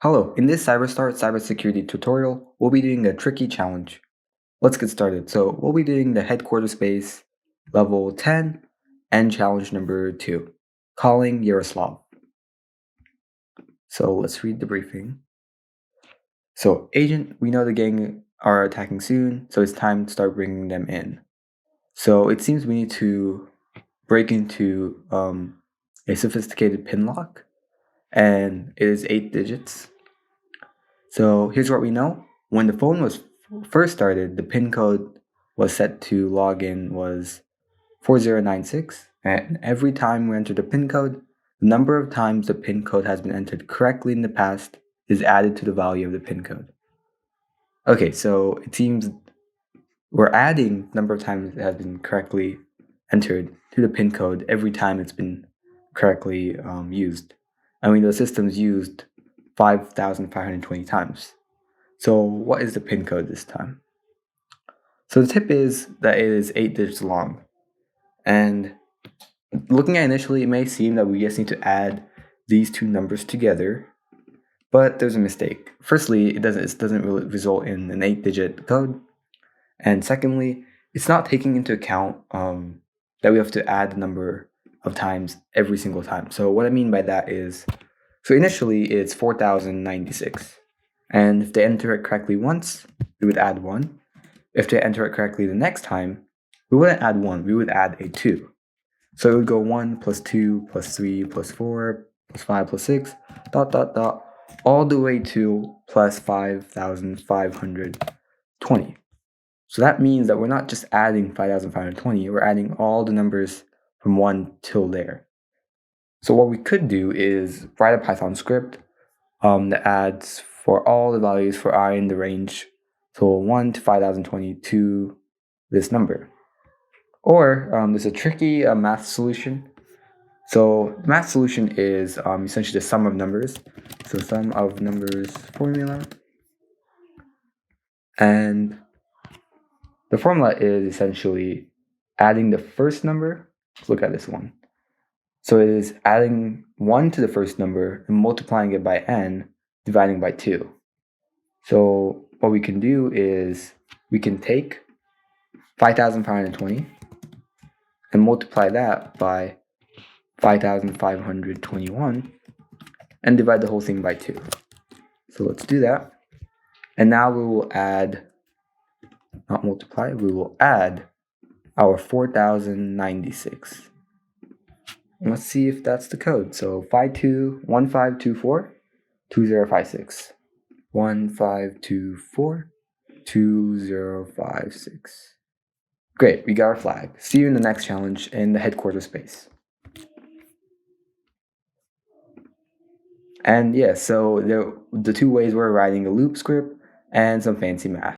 Hello, in this CyberStart cybersecurity tutorial, we'll be doing a tricky challenge. Let's get started. So we'll be doing the headquarters space, level 10, and challenge number 2, calling Yaroslav. So let's read the briefing. So agent, we know the gang are attacking soon, so it's time to start bringing them in. So it seems we need to break into a sophisticated pin lock, and it is 8 digits. So here's what we know. When the phone was first started, the PIN code was set to log in was 4096, and every time we enter the PIN code, the number of times the PIN code has been entered correctly in the past is added to the value of the PIN code. Okay, so it seems we're adding the number of times it has been correctly entered to the PIN code every time it's been correctly used. I mean, the system's used 5,520 times. So what is the PIN code this time? So the tip is that it is 8 digits long. And looking at it initially, it may seem that we just need to add these two numbers together, but there's a mistake. Firstly, it doesn't really result in an 8-digit code. And secondly, it's not taking into account that we have to add the number of times every single time. So what I mean by that is, so initially it's 4,096. And if they enter it correctly once, we would add 1. If they enter it correctly the next time, we wouldn't add 1, we would add a 2. So it would go 1 plus 2 plus 3 plus 4 plus 5 plus 6, all the way to plus 5,520. So that means that we're not just adding 5,520, we're adding all the numbers from 1 till there. So what we could do is write a Python script that adds for all the values for I in the range, so 1 to 5,020 to this number. Or there's a tricky math solution. So the math solution is essentially the sum of numbers. So sum of numbers formula. And the formula is essentially adding the first number. Let's look at this one. So it is adding 1 to the first number and multiplying it by n, dividing by 2. So what we can do is we can take 5,520 and multiply that by 5,521 and divide the whole thing by 2. So let's do that. And now we will add, not multiply, we will add our 4,096. And let's see if that's the code. So 1524 2056. 1524 2056. Great, we got our flag. See you in the next challenge in the headquarters space. And yeah, so the two ways we're writing a loop script and some fancy math.